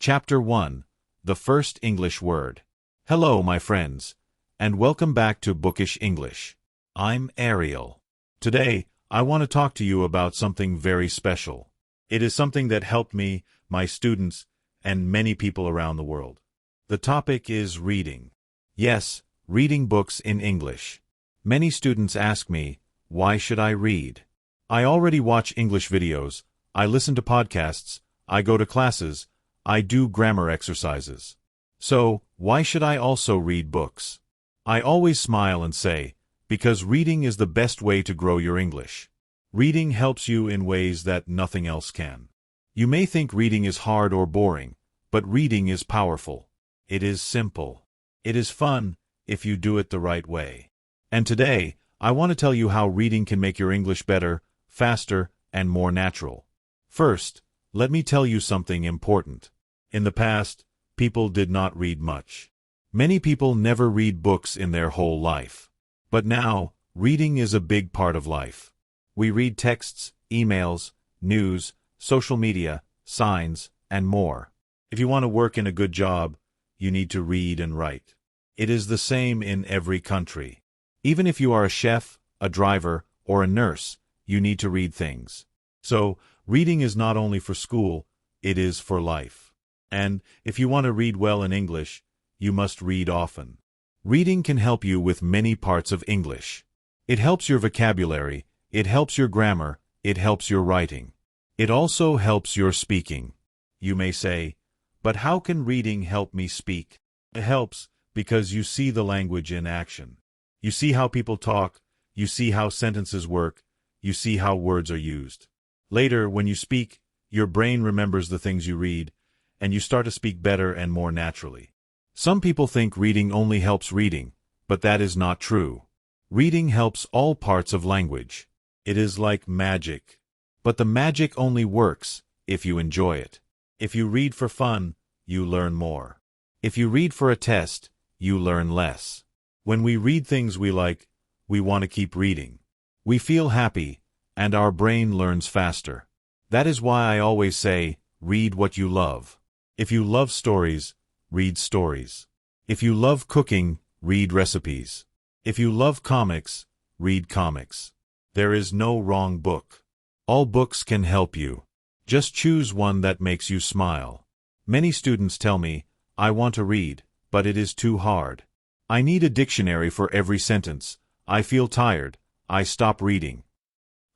Chapter 1. The First English Word. Hello, my friends, and welcome back to Bookish English. I'm Ariel. Today, I want to talk to you about something very special. It is something that helped me, my students, and many people around the world. The topic is reading. Yes, reading books in English. Many students ask me, why should I read? I already watch English videos, I listen to podcasts, I go to classes, I do grammar exercises. So, why should I also read books? I always smile and say, because reading is the best way to grow your English. Reading helps you in ways that nothing else can. You may think reading is hard or boring, but reading is powerful. It is simple. It is fun if you do it the right way. And today, I want to tell you how reading can make your English better, faster, and more natural. First, let me tell you something important. In the past, people did not read much. Many people never read books in their whole life. But now, reading is a big part of life. We read texts, emails, news, social media, signs, and more. If you want to work in a good job, you need to read and write. It is the same in every country. Even if you are a chef, a driver, or a nurse, you need to read things. So, reading is not only for school, it is for life. And if you want to read well in English, you must read often. Reading can help you with many parts of English. It helps your vocabulary, it helps your grammar, it helps your writing. It also helps your speaking. You may say, but how can reading help me speak? It helps because you see the language in action. You see how people talk, you see how sentences work, you see how words are used. Later, when you speak, your brain remembers the things you read, and you start to speak better and more naturally. Some people think reading only helps reading, but that is not true. Reading helps all parts of language. It is like magic. But the magic only works if you enjoy it. If you read for fun, you learn more. If you read for a test, you learn less. When we read things we like, we want to keep reading. We feel happy, and our brain learns faster. That is why I always say, read what you love. If you love stories, read stories. If you love cooking, read recipes. If you love comics, read comics. There is no wrong book. All books can help you. Just choose one that makes you smile. Many students tell me, I want to read, but it is too hard. I need a dictionary for every sentence. I feel tired. I stop reading.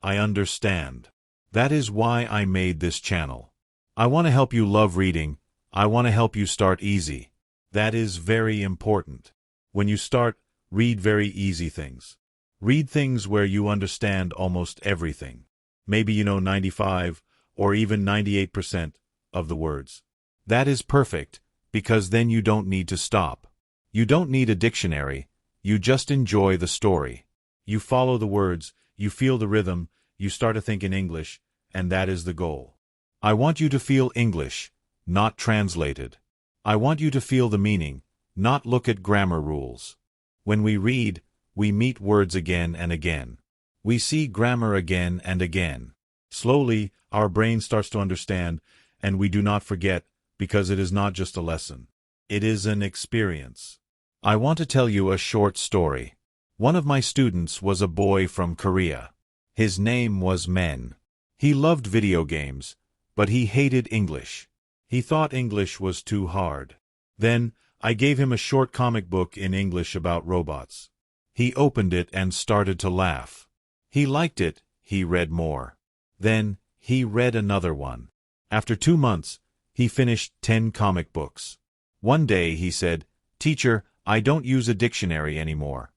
I understand. That is why I made this channel. I want to help you love reading. I want to help you start easy. That is very important. When you start, read very easy things. Read things where you understand almost everything. Maybe you know 95 or even 98% of the words. That is perfect, because then you don't need to stop. You don't need a dictionary, you just enjoy the story. You follow the words, you feel the rhythm, you start to think in English, and that is the goal. I want you to feel English, not translated. I want you to feel the meaning, not look at grammar rules. When we read, we meet words again and again. We see grammar again and again. Slowly, our brain starts to understand, and we do not forget, because it is not just a lesson. It is an experience. I want to tell you a short story. One of my students was a boy from Korea. His name was Men. He loved video games, but he hated English. He thought English was too hard. Then, I gave him a short comic book in English about robots. He opened it and started to laugh. He liked it, he read more. Then, he read another one. After 2 months, he finished 10 comic books. One day he said, "Teacher, I don't use a dictionary anymore."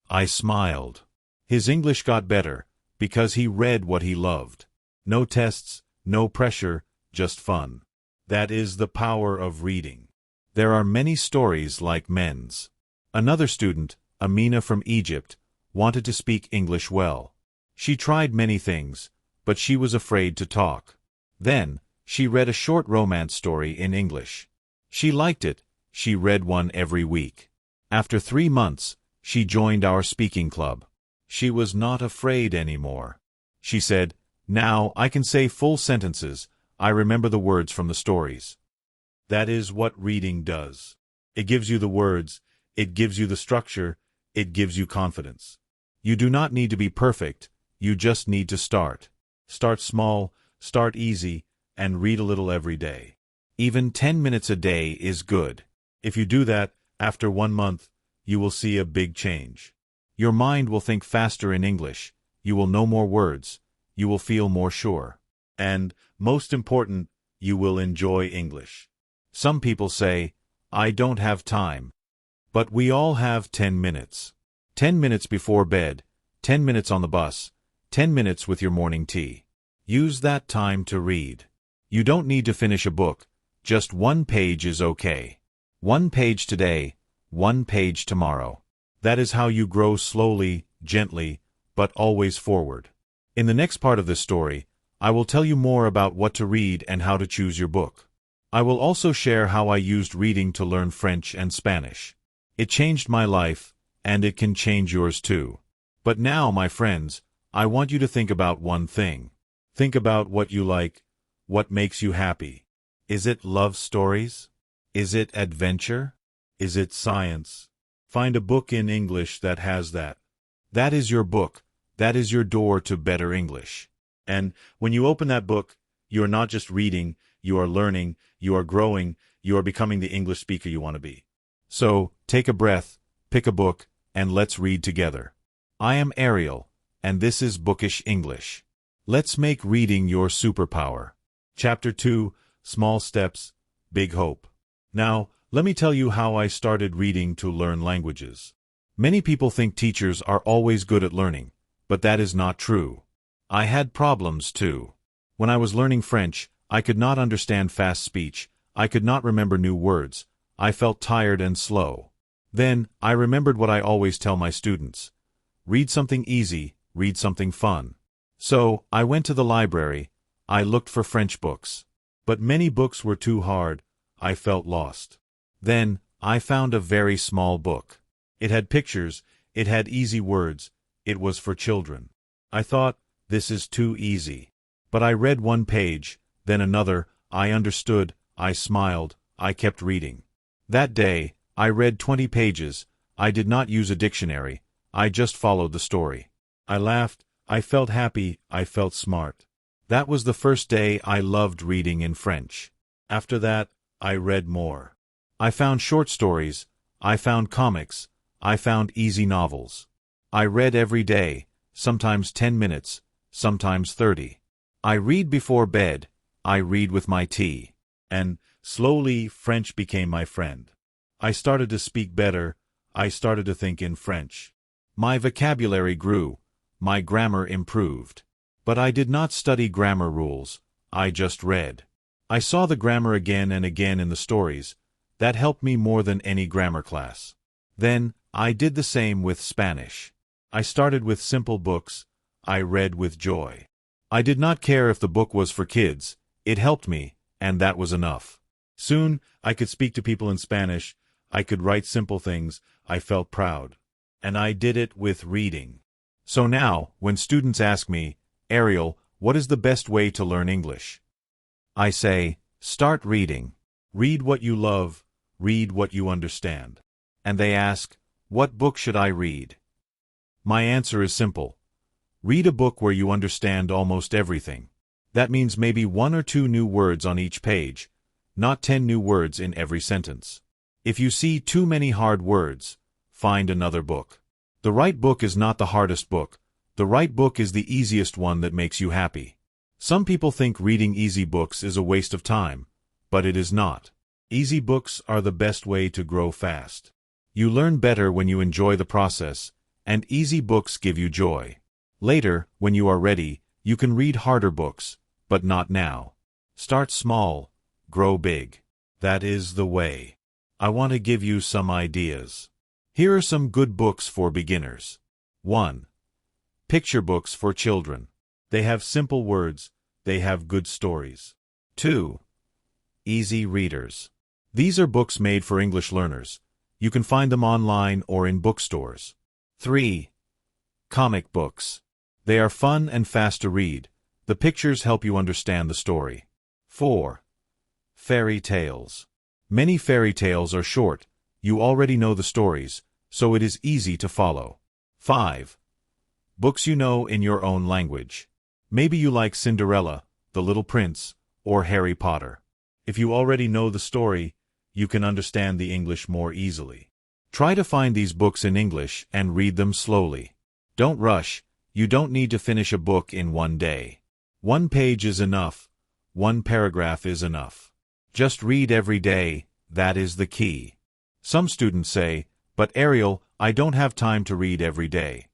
I smiled. His English got better, because he read what he loved. No tests, no pressure, just fun. That is the power of reading. There are many stories like Men's. Another student, Amina from Egypt, wanted to speak English well. She tried many things, but she was afraid to talk. Then, she read a short romance story in English. She liked it, she read one every week. After 3 months, she joined our speaking club. She was not afraid anymore. She said, "Now I can say full sentences, I remember the words from the stories." That is what reading does. It gives you the words, it gives you the structure, it gives you confidence. You do not need to be perfect, you just need to start. Start small, start easy, and read a little every day. Even 10 minutes a day is good. If you do that, after 1 month, you will see a big change. Your mind will think faster in English, you will know more words, you will feel more sure. And, most important, you will enjoy English. Some people say, I don't have time. But we all have 10 minutes. 10 minutes before bed, 10 minutes on the bus, 10 minutes with your morning tea. Use that time to read. You don't need to finish a book, just 1 page is okay. 1 page today, 1 page tomorrow. That is how you grow slowly, gently, but always forward. In the next part of this story, I will tell you more about what to read and how to choose your book. I will also share how I used reading to learn French and Spanish. It changed my life, and it can change yours too. But now, my friends, I want you to think about one thing. Think about what you like, what makes you happy. Is it love stories? Is it adventure? Is it science? Find a book in English that has that. That is your book. That is your door to better English. And when you open that book, you are not just reading, you are learning, you are growing, you are becoming the English speaker you want to be. So, take a breath, pick a book, and let's read together. I am Ariel, and this is Bookish English. Let's make reading your superpower. Chapter 2, Small Steps, Big Hope. Now, let me tell you how I started reading to learn languages. Many people think teachers are always good at learning, but that is not true. I had problems too. When I was learning French, I could not understand fast speech, I could not remember new words, I felt tired and slow. Then, I remembered what I always tell my students. Read something easy, read something fun. So, I went to the library, I looked for French books. But many books were too hard, I felt lost. Then, I found a very small book. It had pictures, it had easy words, it was for children. I thought, this is too easy. But I read 1 page, then another, I understood, I smiled, I kept reading. That day, I read 20 pages, I did not use a dictionary, I just followed the story. I laughed, I felt happy, I felt smart. That was the first day I loved reading in French. After that, I read more. I found short stories, I found comics, I found easy novels. I read every day, sometimes 10 minutes, sometimes 30. I read before bed, I read with my tea. And, slowly, French became my friend. I started to speak better, I started to think in French. My vocabulary grew, my grammar improved. But I did not study grammar rules, I just read. I saw the grammar again and again in the stories. That helped me more than any grammar class. Then, I did the same with Spanish. I started with simple books, I read with joy. I did not care if the book was for kids, it helped me, and that was enough. Soon, I could speak to people in Spanish, I could write simple things, I felt proud. And I did it with reading. So now, when students ask me, Ariel, what is the best way to learn English? I say, start reading. Read what you love, read what you understand. And they ask, what book should I read? My answer is simple. Read a book where you understand almost everything. That means maybe 1 or 2 new words on each page, not 10 new words in every sentence. If you see too many hard words, find another book. The right book is not the hardest book. The right book is the easiest one that makes you happy. Some people think reading easy books is a waste of time, but it is not. Easy books are the best way to grow fast. You learn better when you enjoy the process, and easy books give you joy. Later, when you are ready, you can read harder books, but not now. Start small, grow big. That is the way. I want to give you some ideas. Here are some good books for beginners. 1. Picture books for children. They have simple words, they have good stories. 2. Easy readers. These are books made for English learners. You can find them online or in bookstores. 3. Comic books. They are fun and fast to read. The pictures help you understand the story. 4. Fairy tales. Many fairy tales are short. You already know the stories, so it is easy to follow. 5. Books you know in your own language. Maybe you like Cinderella, The Little Prince, or Harry Potter. If you already know the story, you can understand the English more easily. Try to find these books in English and read them slowly. Don't rush. You don't need to finish a book in one day. One page is enough. One paragraph is enough. Just read every day. That is the key. Some students say, "But Ariel, I don't have time to read every day."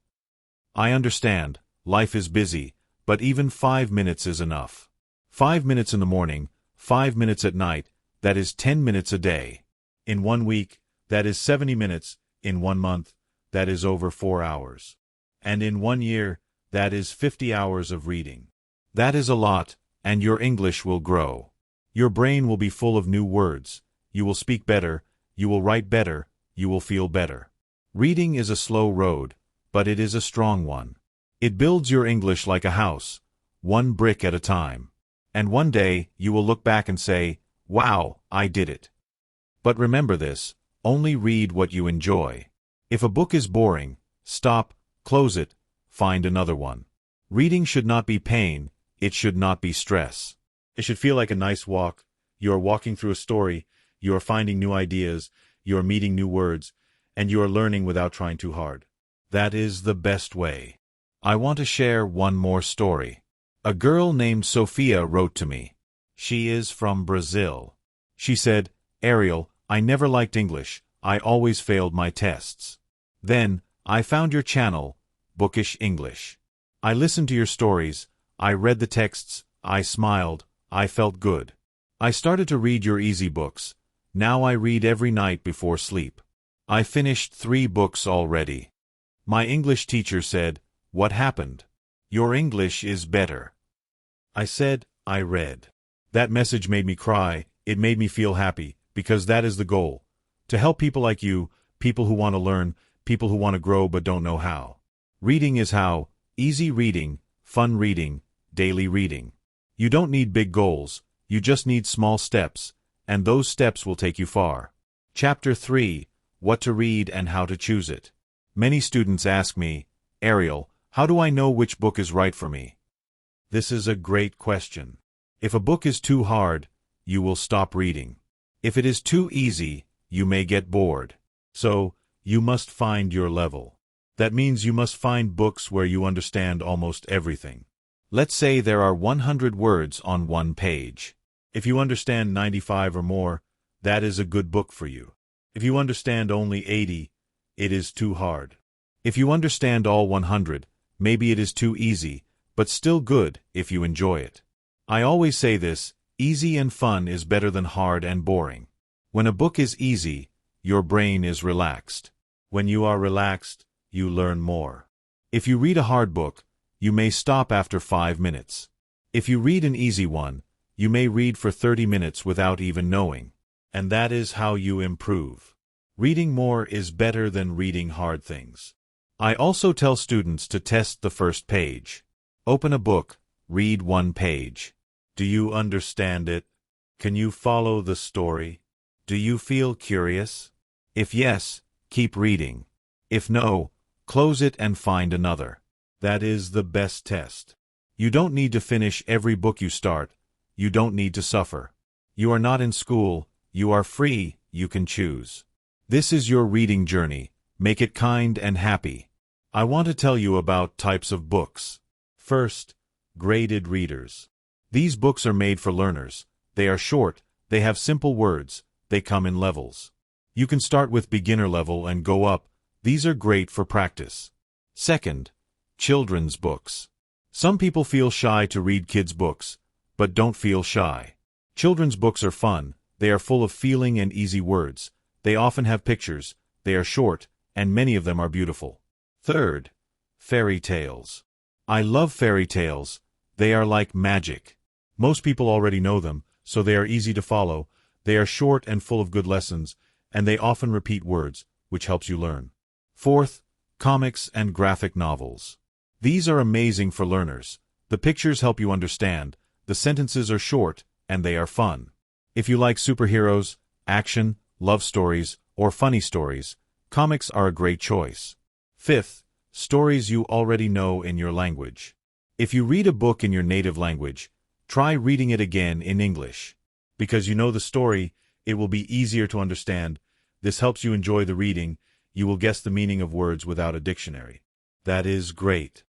I understand. Life is busy, but even 5 minutes is enough. 5 minutes in the morning, 5 minutes at night, that is 10 minutes a day. In 1 week, that is 70 minutes. In 1 month, that is over 4 hours. And in 1 year, that is 50 hours of reading. That is a lot, and your English will grow. Your brain will be full of new words. You will speak better, you will write better, you will feel better. Reading is a slow road, but it is a strong one. It builds your English like a house, one brick at a time. And one day, you will look back and say, "Wow, I did it." But remember this, only read what you enjoy. If a book is boring, stop, close it, find another one. Reading should not be pain, it should not be stress. It should feel like a nice walk. You are walking through a story, you are finding new ideas, you are meeting new words, and you are learning without trying too hard. That is the best way. I want to share one more story. A girl named Sophia wrote to me. She is from Brazil. She said, "Ariel, I never liked English. I always failed my tests. Then, I found your channel, Bookish English. I listened to your stories, I read the texts, I smiled, I felt good. I started to read your easy books. Now I read every night before sleep. I finished 3 books already. My English teacher said, 'What happened? Your English is better.' I said, 'I read.' That message made me cry, it made me feel happy, because that is the goal. To help people like you, people who want to learn, people who want to grow but don't know how. Reading is how, easy reading, fun reading, daily reading. You don't need big goals, you just need small steps, and those steps will take you far. Chapter 3, What to Read and How to Choose It. Many students ask me, "Ariel, how do I know which book is right for me?" This is a great question. If a book is too hard, you will stop reading. If it is too easy, you may get bored. So, you must find your level. That means you must find books where you understand almost everything. Let's say there are 100 words on one page. If you understand 95 or more, that is a good book for you. If you understand only 80, it is too hard. If you understand all 100, maybe it is too easy, but still good if you enjoy it. I always say this, easy and fun is better than hard and boring. When a book is easy, your brain is relaxed. When you are relaxed, you learn more. If you read a hard book, you may stop after 5 minutes. If you read an easy one, you may read for 30 minutes without even knowing. And that is how you improve. Reading more is better than reading hard things. I also tell students to test the first page. Open a book, read 1 page. Do you understand it? Can you follow the story? Do you feel curious? If yes, keep reading. If no, close it and find another. That is the best test. You don't need to finish every book you start. You don't need to suffer. You are not in school. You are free. You can choose. This is your reading journey. Make it kind and happy. I want to tell you about types of books. First, graded readers. These books are made for learners. They are short, they have simple words, they come in levels. You can start with beginner level and go up. These are great for practice. Second, children's books. Some people feel shy to read kids' books, but don't feel shy. Children's books are fun, they are full of feeling and easy words. They often have pictures, they are short, and many of them are beautiful. Third, fairy tales. I love fairy tales. They are like magic. Most people already know them, so they are easy to follow. They are short and full of good lessons, and they often repeat words, which helps you learn. Fourth, comics and graphic novels. These are amazing for learners. The pictures help you understand, the sentences are short, and they are fun. If you like superheroes, action, love stories, or funny stories, comics are a great choice. Fifth, stories you already know in your language. If you read a book in your native language, try reading it again in English. Because you know the story, it will be easier to understand. This helps you enjoy the reading. You will guess the meaning of words without a dictionary. That is great.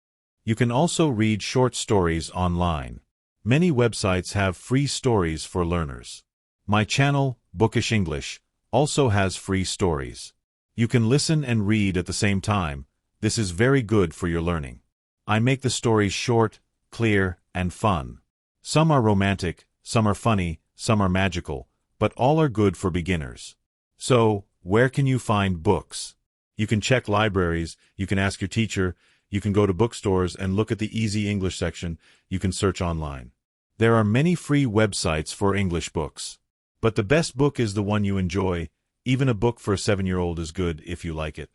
You can also read short stories online. Many websites have free stories for learners. My channel, Bookish English, also has free stories. You can listen and read at the same time. This is very good for your learning. I make the stories short, clear, and fun. Some are romantic, some are funny, some are magical, but all are good for beginners. So, where can you find books? You can check libraries, you can ask your teacher, you can go to bookstores and look at the Easy English section, you can search online. There are many free websites for English books. But the best book is the one you enjoy. Even a book for a 7-year-old is good if you like it.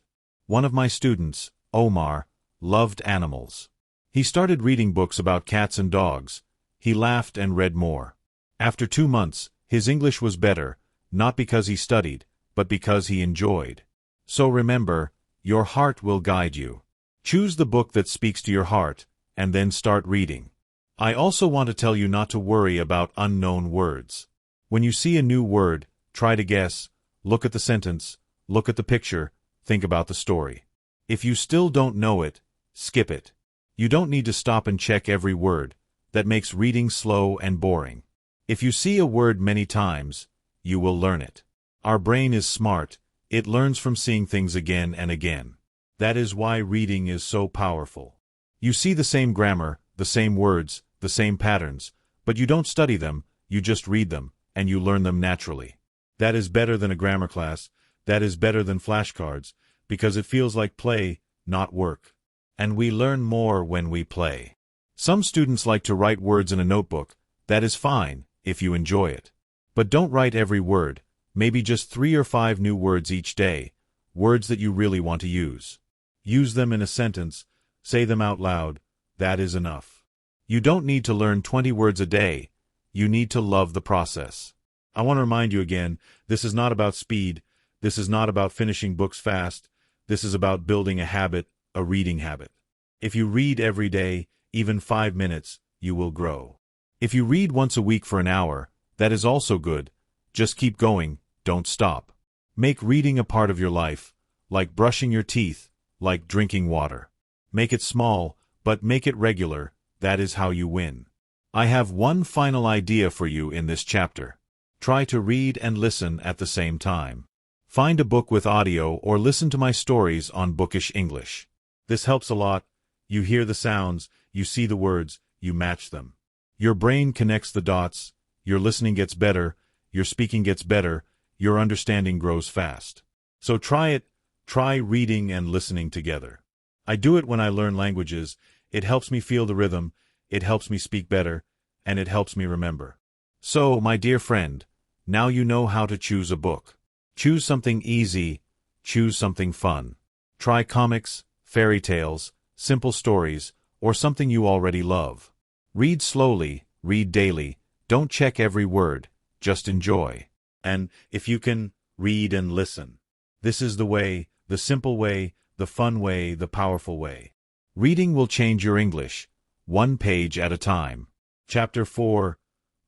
One of my students, Omar, loved animals. He started reading books about cats and dogs. He laughed and read more. After 2 months, his English was better, not because he studied, but because he enjoyed. So remember, your heart will guide you. Choose the book that speaks to your heart, and then start reading. I also want to tell you not to worry about unknown words. When you see a new word, try to guess, look at the sentence, look at the picture, think about the story. If you still don't know it, skip it. You don't need to stop and check every word. That makes reading slow and boring. If you see a word many times, you will learn it. Our brain is smart. It learns from seeing things again and again. That is why reading is so powerful. You see the same grammar, the same words, the same patterns, but you don't study them, you just read them, and you learn them naturally. That is better than a grammar class. That is better than flashcards, because it feels like play, not work. And we learn more when we play. Some students like to write words in a notebook. That is fine, if you enjoy it. But don't write every word, maybe just 3 or 5 new words each day, words that you really want to use. Use them in a sentence, say them out loud, that is enough. You don't need to learn 20 words a day, you need to love the process. I want to remind you again, this is not about speed, this is not about finishing books fast, this is about building a habit, a reading habit. If you read every day, even 5 minutes, you will grow. If you read once a week for an hour, that is also good. Just keep going, don't stop. Make reading a part of your life, like brushing your teeth, like drinking water. Make it small, but make it regular, that is how you win. I have one final idea for you in this chapter. Try to read and listen at the same time. Find a book with audio or listen to my stories on Bookish English. This helps a lot. You hear the sounds, you see the words, you match them. Your brain connects the dots, your listening gets better, your speaking gets better, your understanding grows fast. So try it, try reading and listening together. I do it when I learn languages. It helps me feel the rhythm, it helps me speak better, and it helps me remember. So, my dear friend, now you know how to choose a book. Choose something easy, choose something fun. Try comics, fairy tales, simple stories, or something you already love. Read slowly, read daily, don't check every word, just enjoy. And, if you can, read and listen. This is the way, the simple way, the fun way, the powerful way. Reading will change your English, one page at a time. Chapter 4.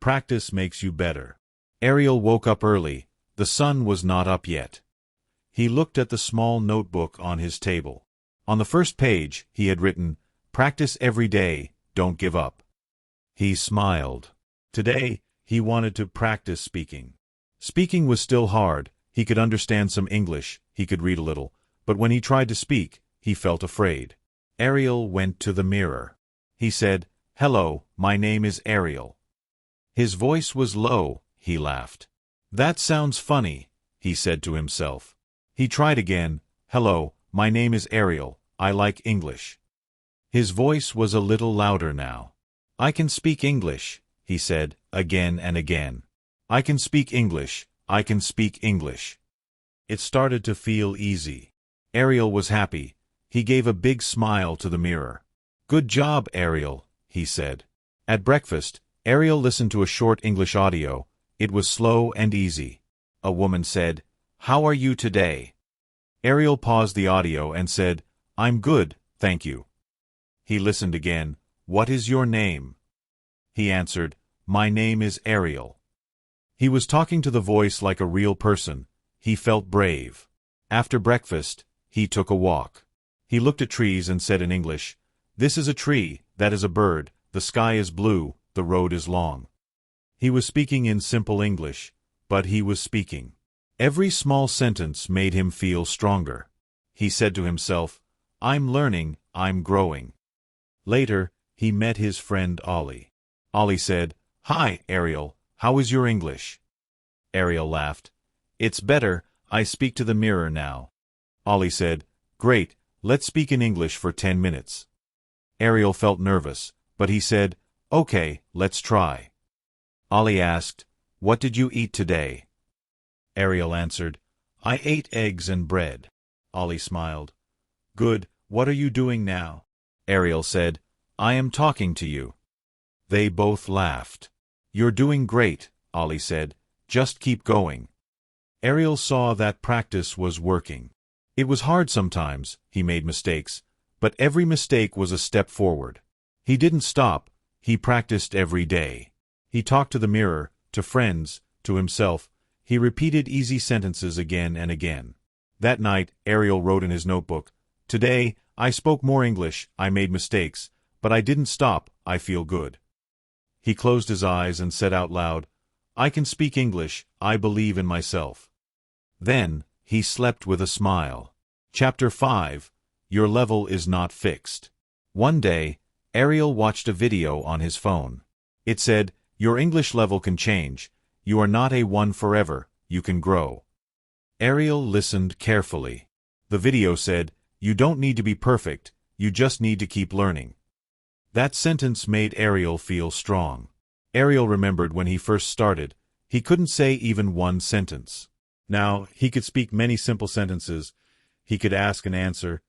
Practice makes you better. Ariel woke up early. The sun was not up yet. He looked at the small notebook on his table. On the first page, he had written, "Practice every day, don't give up." He smiled. Today, he wanted to practice speaking. Speaking was still hard. He could understand some English, he could read a little, but when he tried to speak, he felt afraid. Ariel went to the mirror. He said, "Hello, my name is Ariel." His voice was low, he laughed. "That sounds funny," he said to himself. He tried again, "Hello, my name is Ariel, I like English." His voice was a little louder now. "I can speak English," he said, again and again. "I can speak English, I can speak English." It started to feel easy. Ariel was happy. He gave a big smile to the mirror. "Good job, Ariel," he said. At breakfast, Ariel listened to a short English audio. It was slow and easy. a woman said, "How are you today?" Ariel paused the audio and said, "I'm good, thank you." He listened again. "What is your name?" He answered, "My name is Ariel." He was talking to the voice like a real person. He felt brave. After breakfast, he took a walk. He looked at trees and said in English, "This is a tree, that is a bird, the sky is blue, the road is long." He was speaking in simple English, but he was speaking. Every small sentence made him feel stronger. He said to himself, "I'm learning, I'm growing." Later, he met his friend Ollie. Ollie said, "Hi, Ariel, how is your English?" Ariel laughed. "It's better, I speak to the mirror now." Ollie said, "Great, let's speak in English for 10 minutes." Ariel felt nervous, but he said, "Okay, let's try." Ollie asked, "What did you eat today?" Ariel answered, "I ate eggs and bread." Ollie smiled. "Good, what are you doing now?" Ariel said, "I am talking to you." They both laughed. "You're doing great," Ollie said. "Just keep going." Ariel saw that practice was working. It was hard sometimes, he made mistakes, but every mistake was a step forward. He didn't stop, he practiced every day. He talked to the mirror, to friends, to himself. He repeated easy sentences again and again. That night, Ariel wrote in his notebook, "Today, I spoke more English, I made mistakes, but I didn't stop, I feel good." He closed his eyes and said out loud, "I can speak English, I believe in myself." Then, he slept with a smile. Chapter 5. Your level is not fixed. One day, Ariel watched a video on his phone. It said, "Your English level can change. You are not A1 forever, you can grow." Ariel listened carefully. The video said, "You don't need to be perfect, you just need to keep learning." That sentence made Ariel feel strong. Ariel remembered when he first started, he couldn't say even one sentence. Now, he could speak many simple sentences, he could ask and answer,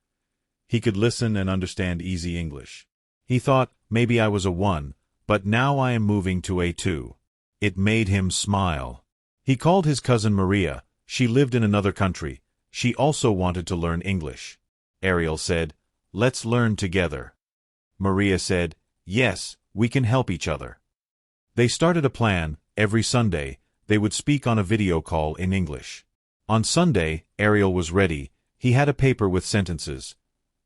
he could listen and understand easy English. He thought, maybe I was a 1, but now I am moving to A2. It made him smile. He called his cousin Maria. She lived in another country. She also wanted to learn English. Ariel said, "Let's learn together." Maria said, "Yes, we can help each other." They started a plan. Every Sunday, they would speak on a video call in English. On Sunday, Ariel was ready. He had a paper with sentences.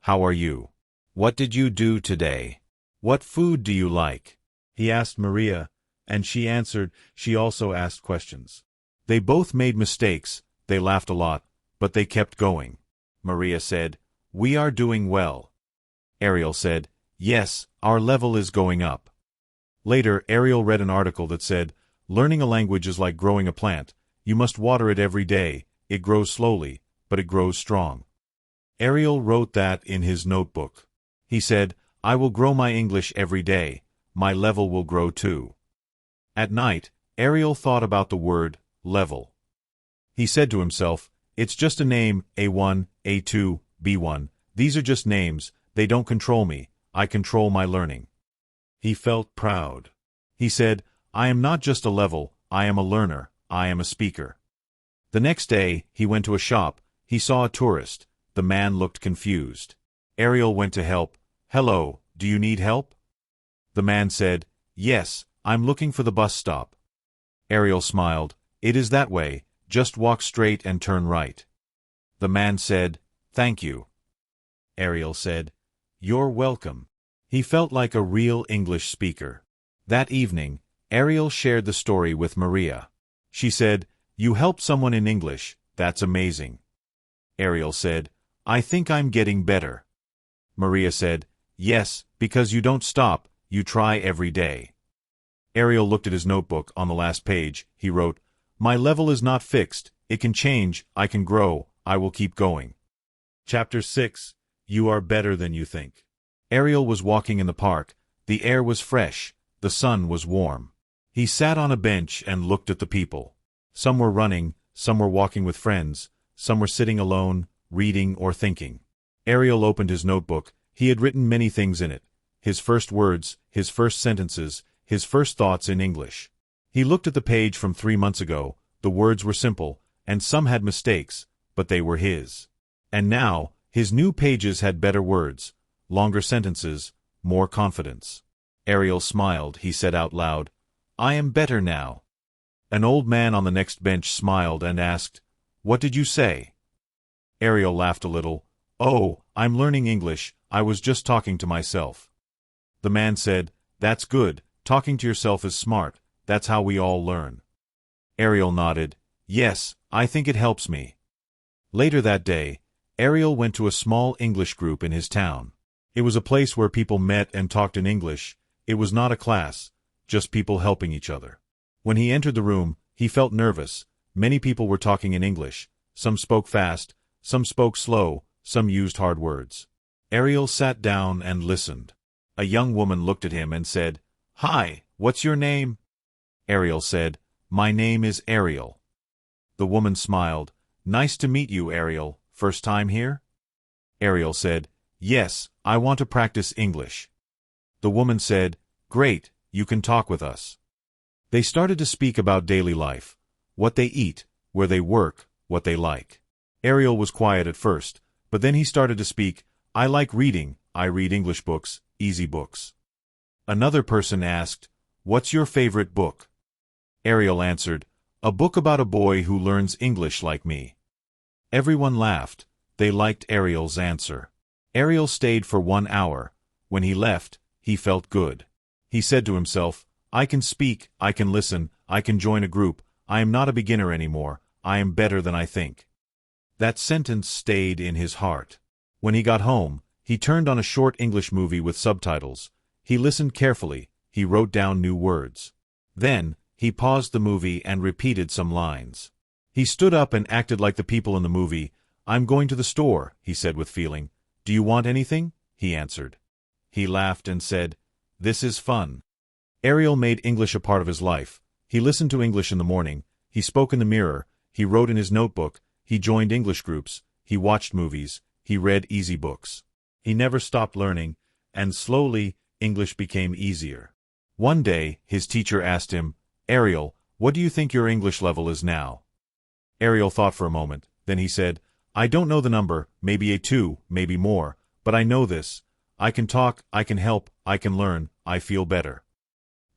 "How are you? What did you do today? What food do you like?" He asked Maria, and she answered. She also asked questions. They both made mistakes. They laughed a lot, but they kept going. Maria said, "We are doing well." Ariel said, "Yes, our level is going up." Later, Ariel read an article that said, "Learning a language is like growing a plant. You must water it every day. It grows slowly, but it grows strong." Ariel wrote that in his notebook. He said, "I will grow my English every day. My level will grow too." At night, Ariel thought about the word level. He said to himself, "It's just a name, A1, A2, B1. These are just names. They don't control me. I control my learning." He felt proud. He said, "I am not just a level, I am a learner, I am a speaker." The next day, he went to a shop. He saw a tourist. The man looked confused. Ariel went to help. "Hello, do you need help?" The man said, "Yes, I'm looking for the bus stop." Ariel smiled. "It is that way, just walk straight and turn right." The man said, "Thank you." Ariel said, "You're welcome." He felt like a real English speaker. That evening, Ariel shared the story with Maria. She said, "You helped someone in English, that's amazing." Ariel said, "I think I'm getting better." Maria said, "Yes, because you don't stop, you try every day." Ariel looked at his notebook. On the last page, he wrote, "My level is not fixed, it can change, I can grow, I will keep going." Chapter 6. You are better than you think. Ariel was walking in the park. The air was fresh, the sun was warm. He sat on a bench and looked at the people. Some were running, some were walking with friends, some were sitting alone, reading or thinking. Ariel opened his notebook. He had written many things in it. His first words, his first sentences, his first thoughts in English. He looked at the page from 3 months ago. The words were simple, and some had mistakes, but they were his. And now, his new pages had better words, longer sentences, more confidence. Ariel smiled. He said out loud, "I am better now." An old man on the next bench smiled and asked, "What did you say?" Ariel laughed a little. "Oh, I'm learning English, I was just talking to myself." The man said, "That's good, talking to yourself is smart, that's how we all learn." Ariel nodded. "Yes, I think it helps me." Later that day, Ariel went to a small English group in his town. It was a place where people met and talked in English. It was not a class, just people helping each other. When he entered the room, he felt nervous. Many people were talking in English. Some spoke fast, some spoke slow, some used hard words. Ariel sat down and listened. A young woman looked at him and said, "Hi, what's your name?" Ariel said, "My name is Ariel." The woman smiled. "Nice to meet you, Ariel. First time here?" Ariel said, "Yes, I want to practice English." The woman said, "Great, you can talk with us." They started to speak about daily life, what they eat, where they work, what they like. Ariel was quiet at first, but then he started to speak. "I like reading, I read English books, easy books." Another person asked, "What's your favorite book?" Ariel answered, "A book about a boy who learns English like me." Everyone laughed. They liked Ariel's answer. Ariel stayed for 1 hour. When he left, he felt good. He said to himself, "I can speak, I can listen, I can join a group, I am not a beginner anymore, I am better than I think." That sentence stayed in his heart. When he got home, he turned on a short English movie with subtitles. He listened carefully, he wrote down new words. Then, he paused the movie and repeated some lines. He stood up and acted like the people in the movie. "I'm going to the store," he said with feeling. "Do you want anything?" he answered. He laughed and said, "This is fun." Ariel made English a part of his life. He listened to English in the morning, he spoke in the mirror, he wrote in his notebook, he joined English groups, he watched movies, he read easy books. He never stopped learning, and slowly, English became easier. One day, his teacher asked him, "Ariel, what do you think your English level is now?" Ariel thought for a moment, then he said, "I don't know the number, maybe a 2, maybe more, but I know this. I can talk, I can help, I can learn, I feel better."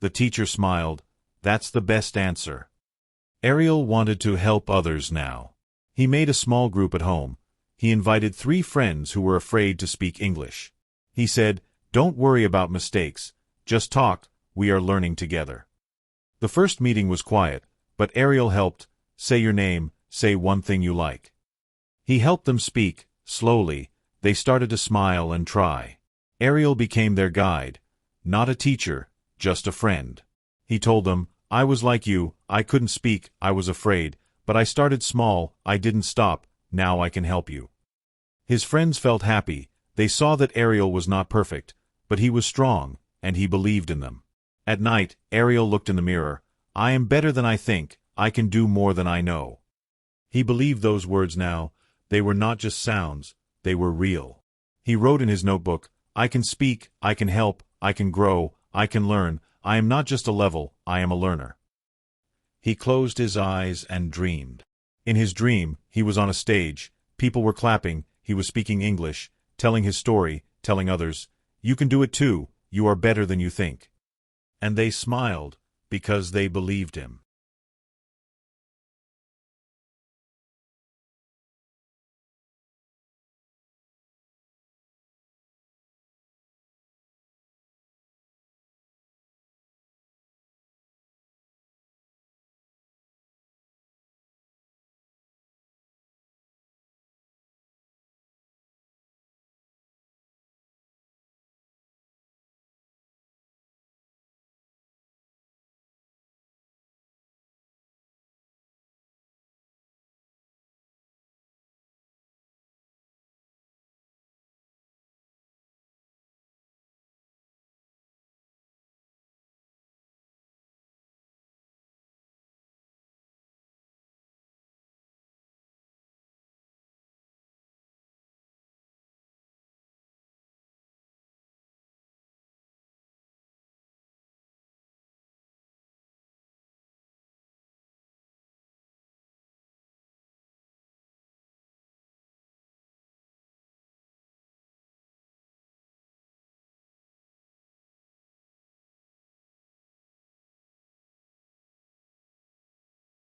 The teacher smiled. "That's the best answer." Ariel wanted to help others now. He made a small group at home. He invited 3 friends who were afraid to speak English. He said, "Don't worry about mistakes. Just talk, we are learning together." The first meeting was quiet, but Ariel helped. "Say your name, say one thing you like." He helped them speak. Slowly, they started to smile and try. Ariel became their guide. Not a teacher, just a friend. He told them, "I was like you, I couldn't speak, I was afraid, but I started small, I didn't stop, now I can help you." His friends felt happy. They saw that Ariel was not perfect, but he was strong, and he believed in them. At night, Ariel looked in the mirror. "I am better than I think, I can do more than I know." He believed those words now. They were not just sounds, they were real. He wrote in his notebook, "I can speak, I can help, I can grow, I can learn, I am not just a level, I am a learner." He closed his eyes and dreamed. In his dream, he was on a stage, people were clapping, he was speaking English, telling his story, telling others, "You can do it too, you are better than you think." And they smiled, because they believed him.